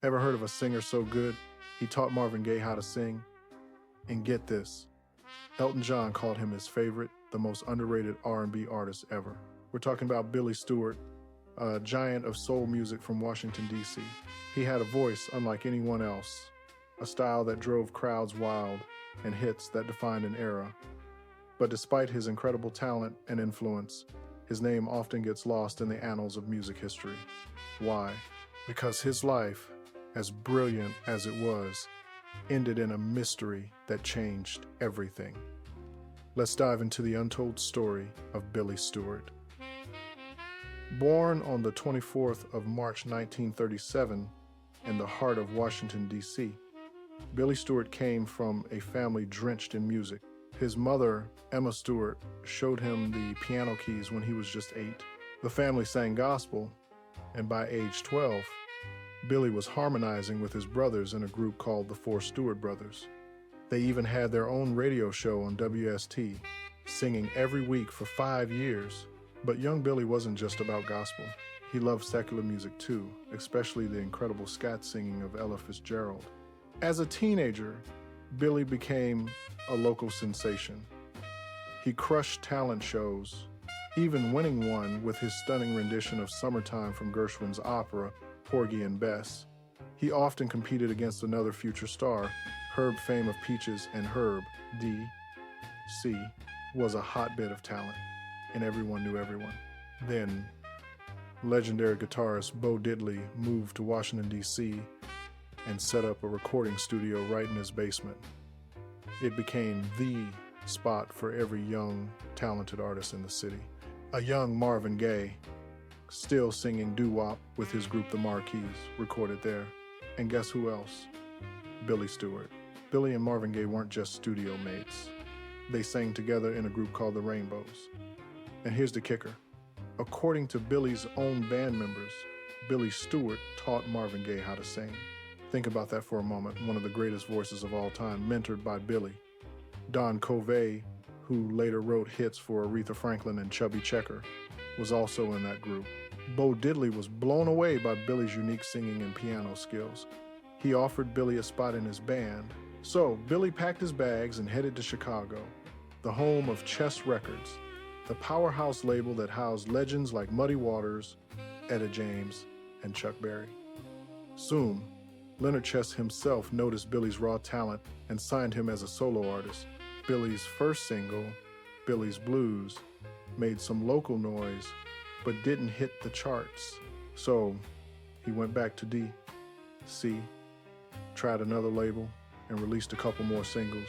Ever heard of a singer so good, he taught Marvin Gaye how to sing? And get this, Elton John called him his favorite, the most underrated R&B artist ever. We're talking about Billy Stewart, a giant of soul music from Washington, D.C. He had a voice unlike anyone else, a style that drove crowds wild, and hits that defined an era. But despite his incredible talent and influence, his name often gets lost in the annals of music history. Why? Because his life, as brilliant as it was, ended in a mystery that changed everything. Let's dive into the untold story of Billy Stewart. Born on the 24th of March 1937 in the heart of Washington, D.C., Billy Stewart came from a family drenched in music. His mother, Emma Stewart, showed him the piano keys when he was just 8. The family sang gospel, and by age 12, Billy was harmonizing with his brothers in a group called the Four Stewart Brothers. They even had their own radio show on WST, singing every week for 5 years. But young Billy wasn't just about gospel. He loved secular music too, especially the incredible scat singing of Ella Fitzgerald. As a teenager, Billy became a local sensation. He crushed talent shows, even winning one with his stunning rendition of Summertime from Gershwin's opera, Porgy and Bess. He often competed against another future star. Herb Fame of Peaches and Herb, D.C., was a hotbed of talent, and everyone knew everyone. Then, legendary guitarist Bo Diddley moved to Washington, D.C., and set up a recording studio right in his basement. It became the spot for every young, talented artist in the city. A young Marvin Gaye, still singing doo-wop with his group The Marquis, recorded there. And guess who else? Billy Stewart. Billy and Marvin Gaye weren't just studio mates. They sang together in a group called the Rainbows. And here's the kicker. According to Billy's own band members, Billy Stewart taught Marvin Gaye how to sing. Think about that for a moment. One of the greatest voices of all time, mentored by Billy. Don Covey, who later wrote hits for Aretha Franklin and Chubby Checker, was also in that group. Bo Diddley was blown away by Billy's unique singing and piano skills. He offered Billy a spot in his band. So Billy packed his bags and headed to Chicago, the home of Chess Records, the powerhouse label that housed legends like Muddy Waters, Etta James, and Chuck Berry. Soon, Leonard Chess himself noticed Billy's raw talent and signed him as a solo artist. Billy's first single, Billy's Blues, made some local noise, but didn't hit the charts. So he went back to D.C., tried another label, and released a couple more singles,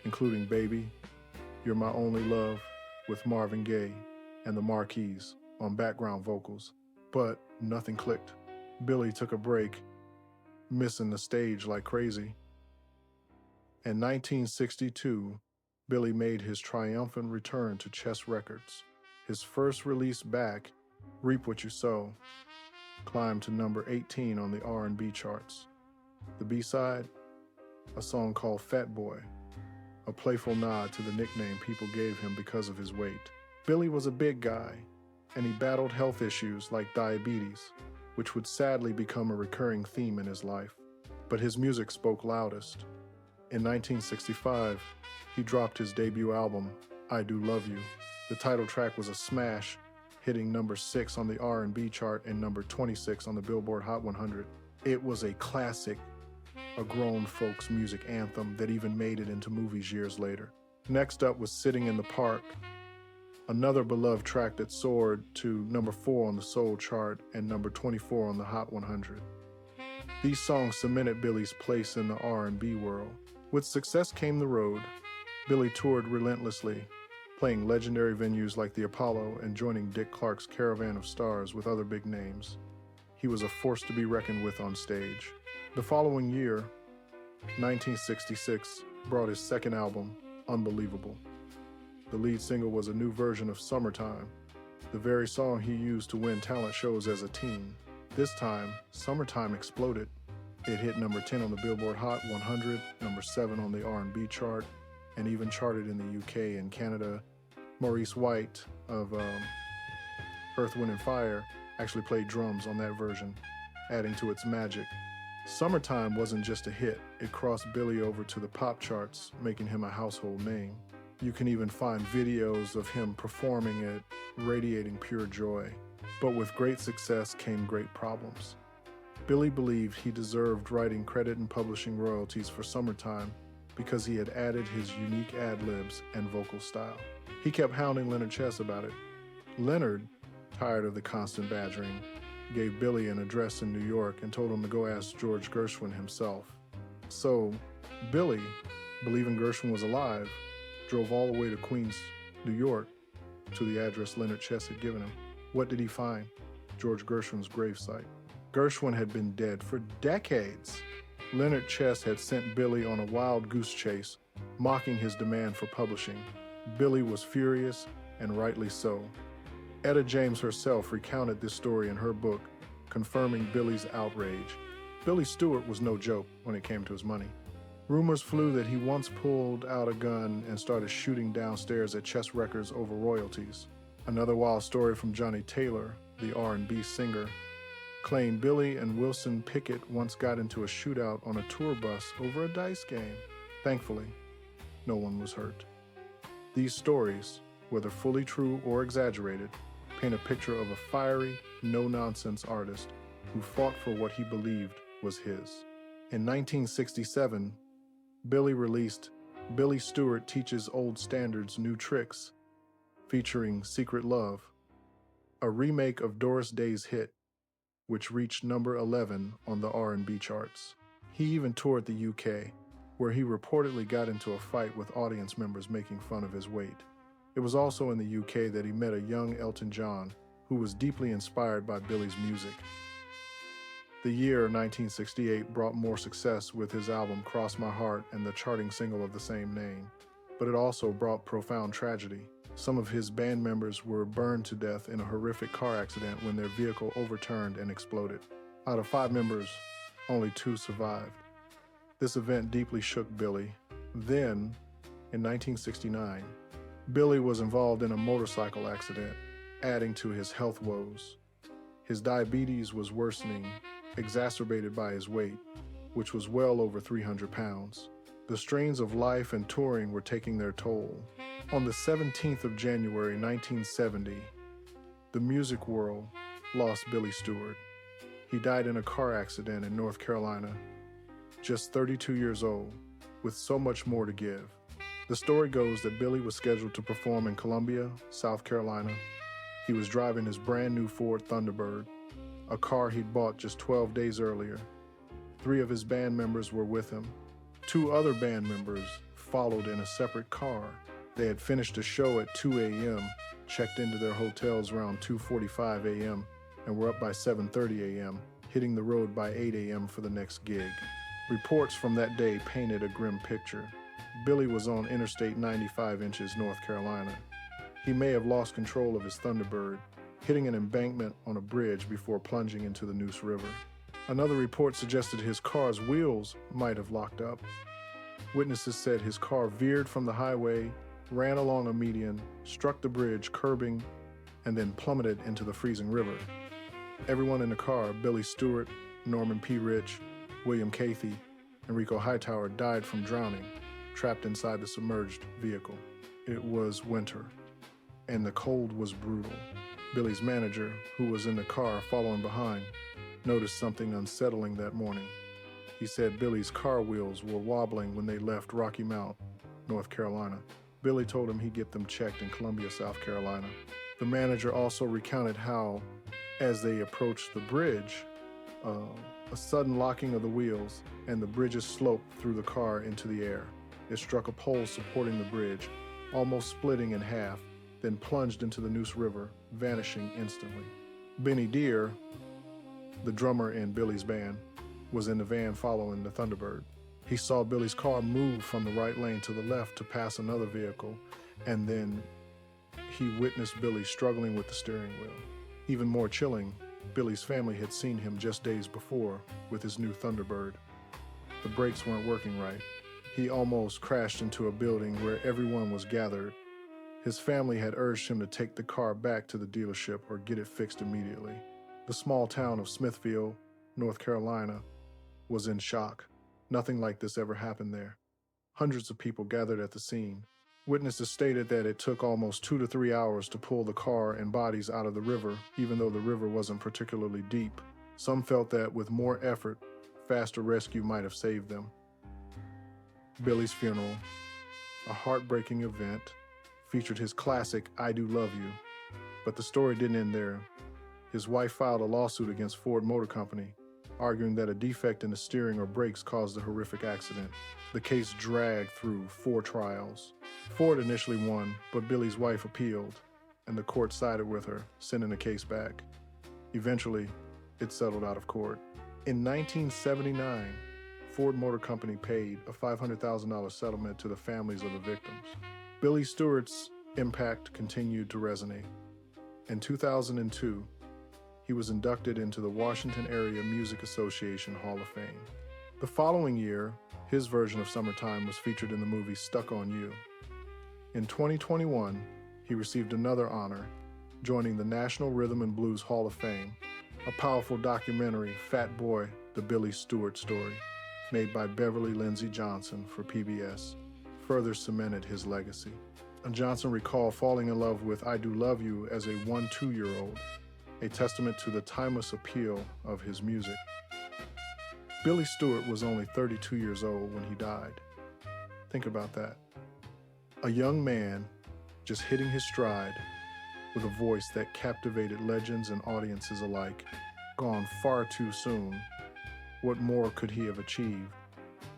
including Baby, You're My Only Love with Marvin Gaye and the Marquis on background vocals. But nothing clicked. Billy took a break, missing the stage like crazy. In 1962, Billy made his triumphant return to Chess Records. His first release back, Reap What You Sow, climbed to number 18 on the R&B charts. The B-side, a song called Fat Boy, a playful nod to the nickname people gave him because of his weight. Billy was a big guy, and he battled health issues like diabetes, which would sadly become a recurring theme in his life. But his music spoke loudest. In 1965, he dropped his debut album, I Do Love You. The title track was a smash, hitting number 6 on the R&B chart and number 26 on the Billboard Hot 100. It was a classic, a grown folks music anthem that even made it into movies years later. Next up was Sitting in the Park, another beloved track that soared to number 4 on the Soul chart and number 24 on the Hot 100. These songs cemented Billy's place in the R&B world. With success came the road. Billy toured relentlessly, playing legendary venues like the Apollo and joining Dick Clark's Caravan of Stars with other big names. He was a force to be reckoned with on stage. The following year, 1966, brought his second album, Unbelievable. The lead single was a new version of Summertime, the very song he used to win talent shows as a teen. This time, Summertime exploded. It hit number 10 on the Billboard Hot 100, number 7 on the R&B chart, and even charted in the UK and Canada. Maurice White of Earth, Wind & Fire actually played drums on that version, adding to its magic. Summertime wasn't just a hit, it crossed Billy over to the pop charts, making him a household name. You can even find videos of him performing it, radiating pure joy. But with great success came great problems. Billy believed he deserved writing credit and publishing royalties for Summertime because he had added his unique ad-libs and vocal style. He kept hounding Leonard Chess about it. Leonard, tired of the constant badgering, gave Billy an address in New York and told him to go ask George Gershwin himself. So, Billy, believing Gershwin was alive, drove all the way to Queens, New York, to the address Leonard Chess had given him. What did he find? George Gershwin's gravesite. Gershwin had been dead for decades. Leonard Chess had sent Billy on a wild goose chase, mocking his demand for publishing. Billy was furious, and rightly so. Etta James herself recounted this story in her book, confirming Billy's outrage. Billy Stewart was no joke when it came to his money. Rumors flew that he once pulled out a gun and started shooting downstairs at Chess Records over royalties. Another wild story from Johnny Taylor, the R&B singer, claimed Billy and Wilson Pickett once got into a shootout on a tour bus over a dice game. Thankfully, no one was hurt. These stories, whether fully true or exaggerated, paint a picture of a fiery, no-nonsense artist who fought for what he believed was his. In 1967, Billy released Billy Stewart Teaches Old Standards New Tricks, featuring Secret Love, a remake of Doris Day's hit, which reached number 11 on the R&B charts. He even toured the UK, where he reportedly got into a fight with audience members making fun of his weight. It was also in the UK that he met a young Elton John, who was deeply inspired by Billy's music. The year 1968 brought more success with his album Cross My Heart and the charting single of the same name, but it also brought profound tragedy. Some of his band members were burned to death in a horrific car accident when their vehicle overturned and exploded. Out of 5 members, only 2 survived. This event deeply shook Billy. Then, in 1969, Billy was involved in a motorcycle accident, adding to his health woes. His diabetes was worsening, exacerbated by his weight, which was well over 300 pounds. The strains of life and touring were taking their toll. On the 17th of January 1970, the music world lost Billy Stewart. He died in a car accident in North Carolina, just 32 years old, with so much more to give. The story goes that Billy was scheduled to perform in Columbia, South Carolina. He was driving his brand new Ford Thunderbird, a car he'd bought just 12 days earlier. 3 of his band members were with him. 2 other band members followed in a separate car. They had finished a show at 2 a.m., checked into their hotels around 2:45 a.m., and were up by 7:30 a.m., hitting the road by 8 a.m. for the next gig. Reports from that day painted a grim picture. Billy was on Interstate 95 inches North Carolina. He may have lost control of his Thunderbird, hitting an embankment on a bridge before plunging into the Neuse River. Another report suggested his car's wheels might have locked up. Witnesses said his car veered from the highway, ran along a median, struck the bridge, curbing, and then plummeted into the freezing river. Everyone in the car, Billy Stewart, Norman P. Rich, William Cathy, and Rico Hightower, died from drowning, trapped inside the submerged vehicle. It was winter, and the cold was brutal. Billy's manager, who was in the car following behind, noticed something unsettling that morning. He said Billy's car wheels were wobbling when they left Rocky Mount, North Carolina. Billy told him he'd get them checked in Columbia, South Carolina. The manager also recounted how, as they approached the bridge, a sudden locking of the wheels and the bridge's slope threw the car into the air. It struck a pole supporting the bridge, almost splitting in half, then plunged into the Neuse River, vanishing instantly. Benny Deere, the drummer in Billy's band, was in the van following the Thunderbird. He saw Billy's car move from the right lane to the left to pass another vehicle, and then he witnessed Billy struggling with the steering wheel. Even more chilling, Billy's family had seen him just days before with his new Thunderbird. The brakes weren't working right. He almost crashed into a building where everyone was gathered. His family had urged him to take the car back to the dealership or get it fixed immediately. The small town of Smithfield, North Carolina, was in shock. Nothing like this ever happened there. Hundreds of people gathered at the scene. Witnesses stated that it took almost 2 to 3 hours to pull the car and bodies out of the river, even though the river wasn't particularly deep. Some felt that with more effort, faster rescue might have saved them. Billy's funeral, a heartbreaking event, featured his classic "I Do Love You." But the story didn't end there. His wife filed a lawsuit against Ford Motor Company, arguing that a defect in the steering or brakes caused the horrific accident. The case dragged through 4 trials. Ford initially won, but Billy's wife appealed, and the court sided with her, sending the case back. Eventually, it settled out of court. In 1979, Ford Motor Company paid a $500,000 settlement to the families of the victims. Billy Stewart's impact continued to resonate. In 2002, he was inducted into the Washington Area Music Association Hall of Fame. The following year, his version of "Summertime" was featured in the movie Stuck on You. In 2021, he received another honor, joining the National Rhythm and Blues Hall of Fame, a powerful documentary, Fat Boy, The Billy Stewart Story, made by Beverly Lindsay Johnson for PBS, further cemented his legacy. And Johnson recalled falling in love with "I Do Love You" as a 1-2-year-old, a testament to the timeless appeal of his music. Billy Stewart was only 32 years old when he died. Think about that. A young man just hitting his stride with a voice that captivated legends and audiences alike, gone far too soon. What more could he have achieved?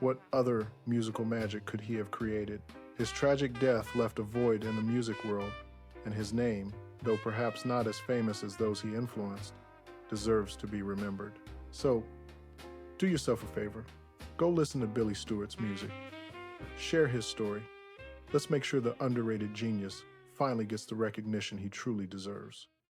What other musical magic could he have created? His tragic death left a void in the music world, and his name, though perhaps not as famous as those he influenced, deserves to be remembered. So, do yourself a favor. Go listen to Billy Stewart's music. Share his story. Let's make sure the underrated genius finally gets the recognition he truly deserves.